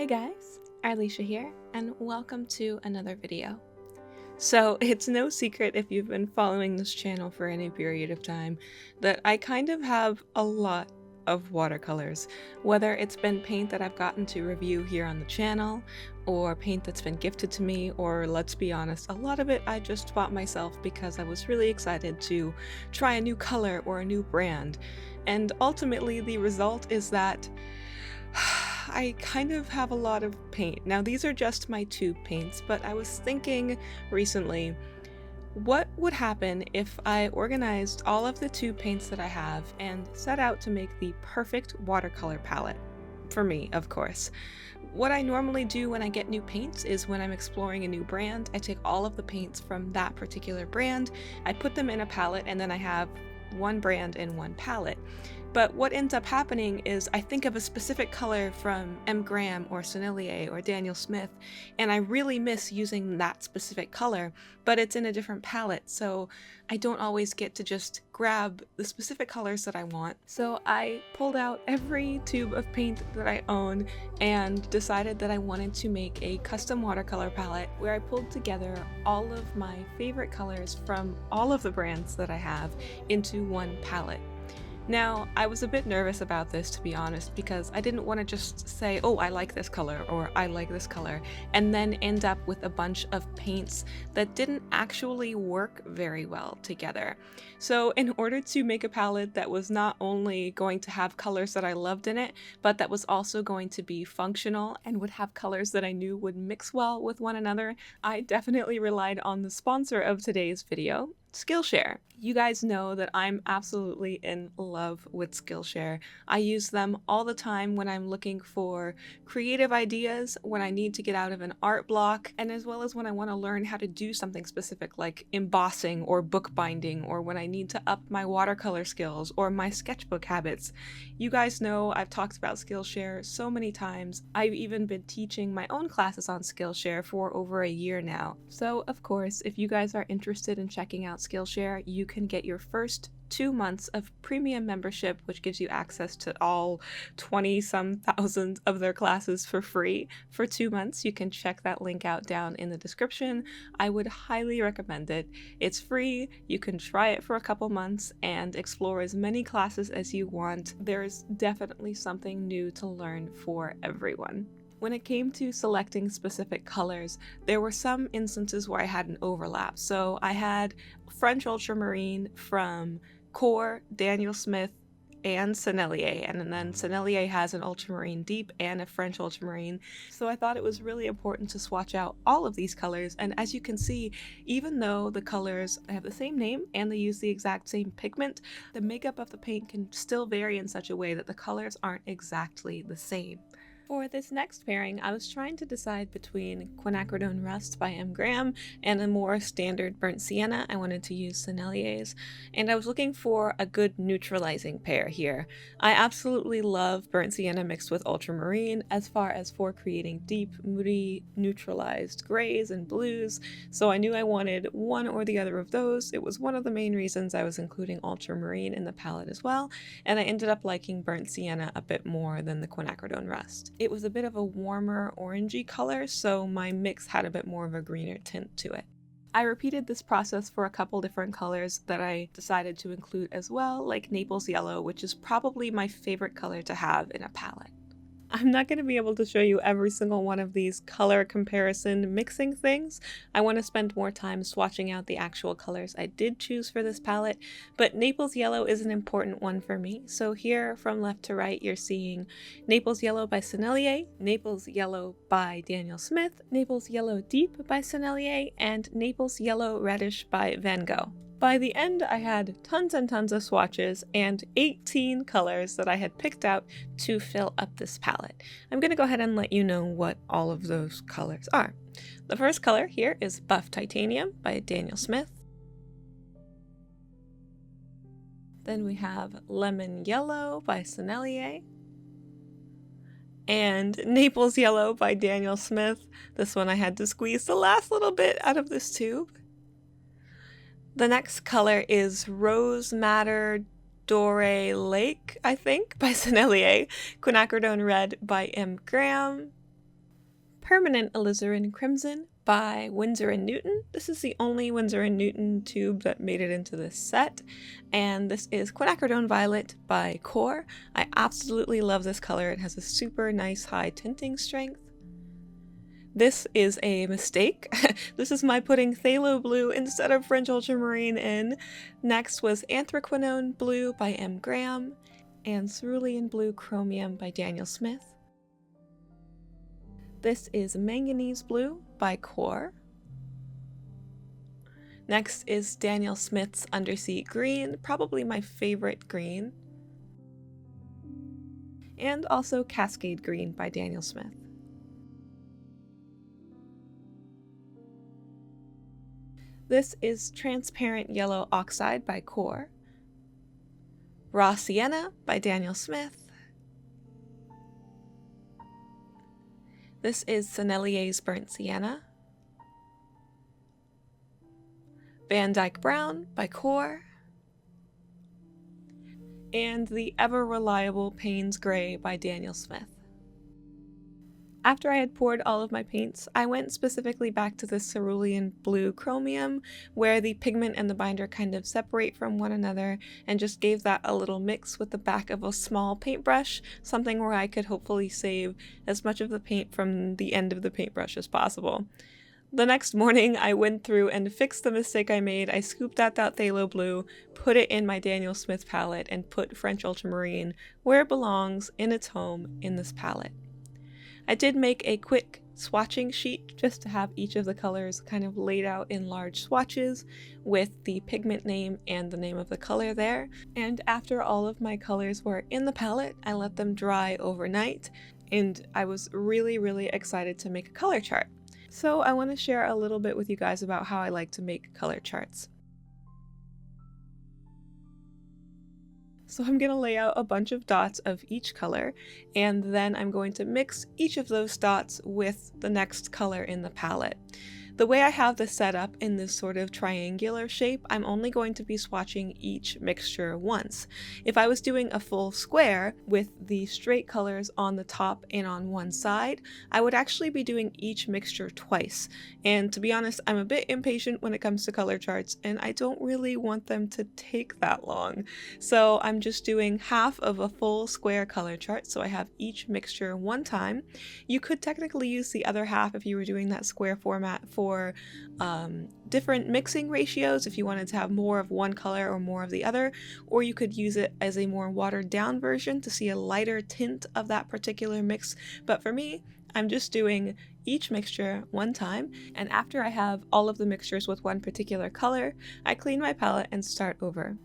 guys, Arleesha here, and welcome to another video. So it's no secret if you've been following this channel for any period of time that I kind of have a lot of watercolors, whether it's been paint that I've gotten to review here on the channel, or paint that's been gifted to me, or let's be honest, a lot of it I just bought myself because I was really excited to try a new color or a new brand. And ultimately the result is that I kind of have a lot of paint. Now these are just my tube paints, but I was thinking recently, what would happen if I organized all of the tube paints that I have and set out to make the perfect watercolor palette? For me, of course. What I normally do when I get new paints is when I'm exploring a new brand, I take all of the paints from that particular brand, I put them in a palette, and then I have one brand in one palette. But what ends up happening is I think of a specific color from M. Graham or Sennelier or Daniel Smith, and I really miss using that specific color, but it's in a different palette, so I don't always get to just grab the specific colors that I want. So I pulled out every tube of paint that I own and decided that I wanted to make a custom watercolor palette where I pulled together all of my favorite colors from all of the brands that I have into one palette. Now, I was a bit nervous about this, to be honest, because I didn't want to just say, oh, I like this color, or I like this color, and then end up with a bunch of paints that didn't actually work very well together. So in order to make a palette that was not only going to have colors that I loved in it, but that was also going to be functional and would have colors that I knew would mix well with one another, I definitely relied on the sponsor of today's video, Skillshare. You guys know that I'm absolutely in love with Skillshare. I use them all the time when I'm looking for creative ideas, when I need to get out of an art block, and as well as when I want to learn how to do something specific like embossing or bookbinding, or when I need to up my watercolor skills or my sketchbook habits. You guys know I've talked about Skillshare so many times. I've even been teaching my own classes on Skillshare for over a year now. So of course, if you guys are interested in checking out Skillshare, you can get your first 2 months of premium membership, which gives you access to all 20-some thousand of their classes for free for 2 months. You can check that link out down in the description. I would highly recommend it. It's free, you can try it for a couple months and explore as many classes as you want. There's definitely something new to learn for everyone. When it came to selecting specific colors, there were some instances where I had an overlap. So I had French ultramarine from Core, Daniel Smith, and Sennelier, and then Sennelier has an ultramarine deep and a French ultramarine, so I thought it was really important to swatch out all of these colors. And as you can see, even though the colors have the same name and they use the exact same pigment, the makeup of the paint can still vary in such a way that the colors aren't exactly the same. For this next pairing, I was trying to decide between Quinacridone Rust by M. Graham and a more standard burnt sienna. I wanted to use Sennelier's, and I was looking for a good neutralizing pair here. I absolutely love burnt sienna mixed with ultramarine as far as for creating deep, moody, neutralized grays and blues, so I knew I wanted one or the other of those. It was one of the main reasons I was including ultramarine in the palette as well, and I ended up liking burnt sienna a bit more than the Quinacridone Rust. It was a bit of a warmer orangey color, so my mix had a bit more of a greener tint to it. I repeated this process for a couple different colors that I decided to include as well, like Naples Yellow, which is probably my favorite color to have in a palette. I'm not going to be able to show you every single one of these color comparison mixing things. I want to spend more time swatching out the actual colors I did choose for this palette, but Naples Yellow is an important one for me. So here from left to right, you're seeing Naples Yellow by Sennelier, Naples Yellow by Daniel Smith, Naples Yellow Deep by Sennelier, and Naples Yellow Reddish by Van Gogh. By the end, I had tons and tons of swatches and 18 colors that I had picked out to fill up this palette. I'm going to go ahead and let you know what all of those colors are. The first color here is Buff Titanium by Daniel Smith. Then we have Lemon Yellow by Sennelier. And Naples Yellow by Daniel Smith. This one I had to squeeze the last little bit out of this tube. The next color is Rose Madder Dore Lake, I think, by Sennelier, Quinacridone Red by M. Graham, Permanent Alizarin Crimson by Winsor & Newton. This is the only Winsor & Newton tube that made it into this set. And this is Quinacridone Violet by Core. I absolutely love this color. It has a super nice high tinting strength. This is a mistake. This is my putting Phthalo Blue instead of French Ultramarine in. Next was Anthraquinone Blue by M. Graham and Cerulean Blue Chromium by Daniel Smith. This is Manganese Blue by Core. Next is Daniel Smith's Undersea Green, probably my favorite green. And also Cascade Green by Daniel Smith. This is Transparent Yellow Oxide by Core. Raw Sienna by Daniel Smith. This is Sennelier's Burnt Sienna. Van Dyke Brown by Core. And the Ever Reliable Payne's Gray by Daniel Smith. After I had poured all of my paints, I went specifically back to the Cerulean Blue Chromium, where the pigment and the binder kind of separate from one another, and just gave that a little mix with the back of a small paintbrush, something where I could hopefully save as much of the paint from the end of the paintbrush as possible. The next morning, I went through and fixed the mistake I made. I scooped out that Phthalo Blue, put it in my Daniel Smith palette, and put French Ultramarine where it belongs, in its home in this palette. I did make a quick swatching sheet just to have each of the colors kind of laid out in large swatches with the pigment name and the name of the color there. And after all of my colors were in the palette, I let them dry overnight, and I was really excited to make a color chart. So I want to share a little bit with you guys about how I like to make color charts. So I'm going to lay out a bunch of dots of each color, and then I'm going to mix each of those dots with the next color in the palette. The way I have this set up in this sort of triangular shape, I'm only going to be swatching each mixture once. If I was doing a full square with the straight colors on the top and on one side, I would actually be doing each mixture twice. And to be honest, I'm a bit impatient when it comes to color charts, and I don't really want them to take that long. So I'm just doing half of a full square color chart, so I have each mixture one time. You could technically use the other half if you were doing that square format for different mixing ratios, if you wanted to have more of one color or more of the other, or you could use it as a more watered down version to see a lighter tint of that particular mix. But for me, I'm just doing each mixture one time, and after I have all of the mixtures with one particular color, I clean my palette and start over.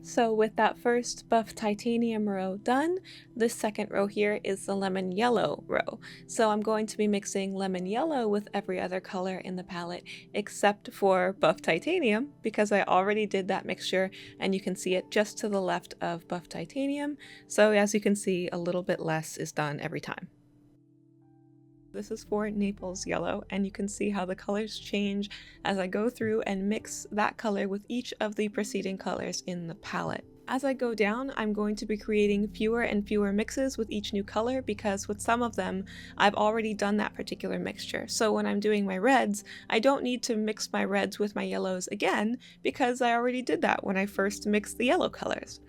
So with that first buff titanium row done, this second row here is the lemon yellow row. So I'm going to be mixing lemon yellow with every other color in the palette except for buff titanium, because I already did that mixture and you can see it just to the left of buff titanium. So as you can see, a little bit less is done every time. This is for Naples Yellow, and you can see how the colors change as I go through and mix that color with each of the preceding colors in the palette. As I go down, I'm going to be creating fewer and fewer mixes with each new color, because with some of them, I've already done that particular mixture. So when I'm doing my reds, I don't need to mix my reds with my yellows again, because I already did that when I first mixed the yellow colors.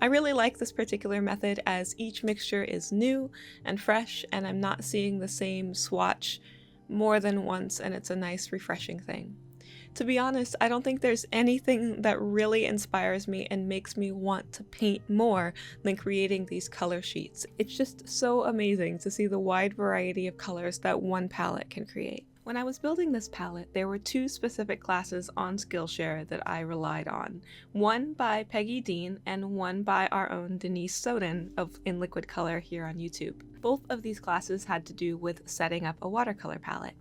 I really like this particular method as each mixture is new and fresh, and I'm not seeing the same swatch more than once, and it's a nice refreshing thing. To be honest, I don't think there's anything that really inspires me and makes me want to paint more than creating these color sheets. It's just so amazing to see the wide variety of colors that one palette can create. When I was building this palette, there were two specific classes on Skillshare that I relied on. One by Peggy Dean and one by our own Denise Soden of In Liquid Color here on YouTube. Both of these classes had to do with setting up a watercolor palette.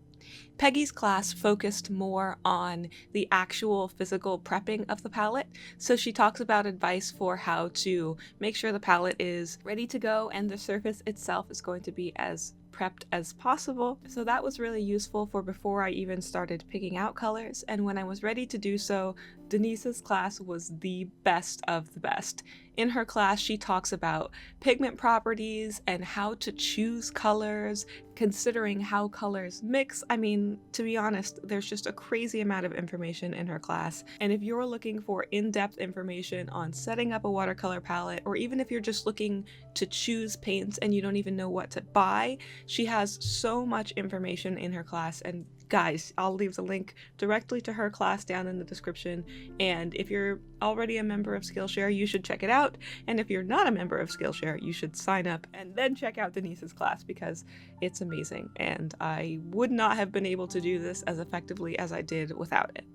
Peggy's class focused more on the actual physical prepping of the palette, so she talks about advice for how to make sure the palette is ready to go and the surface itself is going to be as prepped as possible. So that was really useful for before I even started picking out colors, and when I was ready to do so, Denise's class was the best of the best. In her class, she talks about pigment properties and how to choose colors, considering how colors mix. I mean, to be honest, there's just a crazy amount of information in her class. And if you're looking for in-depth information on setting up a watercolor palette, or even if you're just looking to choose paints and you don't even know what to buy, she has so much information in her class. And guys, I'll leave the link directly to her class down in the description. And if you're already a member of Skillshare, you should check it out. And if you're not a member of Skillshare, you should sign up and then check out Denise's class, because it's amazing. And I would not have been able to do this as effectively as I did without it.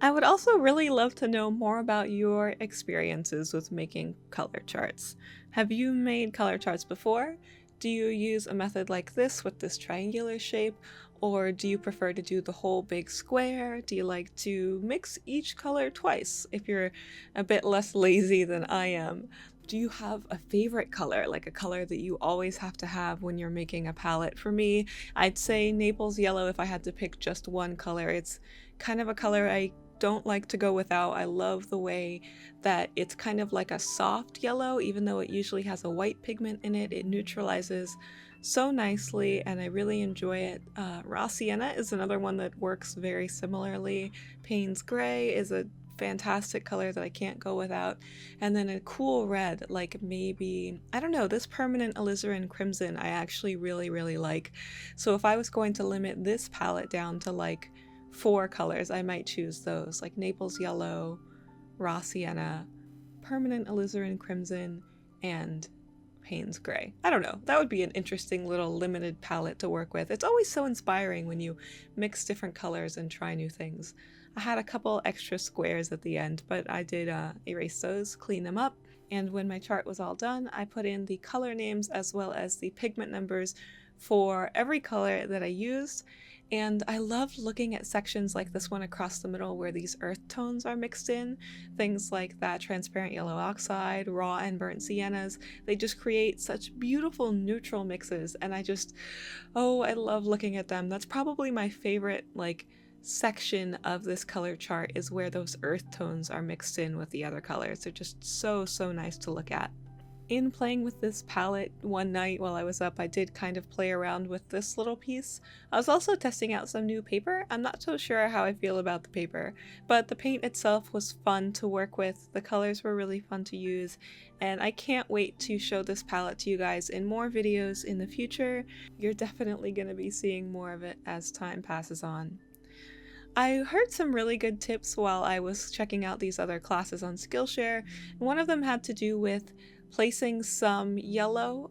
I would also really love to know more about your experiences with making color charts. Have you made color charts before? Do you use a method like this with this triangular shape? Or do you prefer to do the whole big square? Do you like to mix each color twice if you're a bit less lazy than I am? Do you have a favorite color, like a color that you always have to have when you're making a palette? For me, I'd say Naples yellow if I had to pick just one color. It's kind of a color I don't like to go without. I love the way that it's kind of like a soft yellow, even though it usually has a white pigment in it. It neutralizes so nicely and I really enjoy it. Raw Sienna is another one that works very similarly. Payne's Gray is a fantastic color that I can't go without. And then a cool red, like maybe, I don't know, this permanent alizarin crimson I actually really like. So if I was going to limit this palette down to like 4 colors, I might choose those, like Naples yellow, raw sienna, permanent alizarin crimson, and Payne's Gray. I don't know, that would be an interesting little limited palette to work with. It's always so inspiring when you mix different colors and try new things. I had a couple extra squares at the end, but I did erase those, clean them up, and when my chart was all done, I put in the color names as well as the pigment numbers for every color that I used. And I love looking at sections like this one across the middle where these earth tones are mixed in. Things like that transparent yellow oxide, raw and burnt siennas. They just create such beautiful neutral mixes, and I love looking at them. That's probably my favorite section of this color chart, is where those earth tones are mixed in with the other colors. They're just so nice to look at. In playing with this palette one night while I was up, I did kind of play around with this little piece. I was also testing out some new paper. I'm not so sure how I feel about the paper, but the paint itself was fun to work with. The colors were really fun to use, and I can't wait to show this palette to you guys in more videos in the future. You're definitely going to be seeing more of it as time passes on. I heard some really good tips while I was checking out these other classes on Skillshare. One of them had to do with placing some yellow,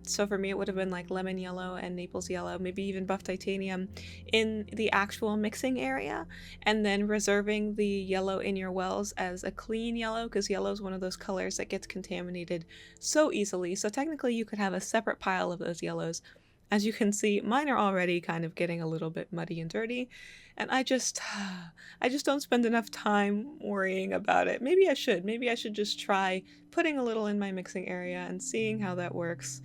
so for me it would have been like lemon yellow and Naples yellow, maybe even buff titanium, in the actual mixing area, and then reserving the yellow in your wells as a clean yellow, because yellow is one of those colors that gets contaminated so easily. So technically you could have a separate pile of those yellows. As you can see, mine are already kind of getting a little bit muddy and dirty, and I just don't spend enough time worrying about it. Maybe I should just try putting a little in my mixing area and seeing how that works.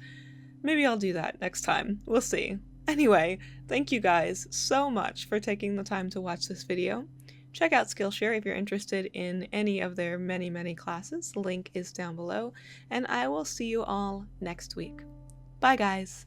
Maybe I'll do that next time. We'll see. Anyway, thank you guys so much for taking the time to watch this video. Check out Skillshare if you're interested in any of their many classes. The link is down below, and I will see you all next week. Bye guys!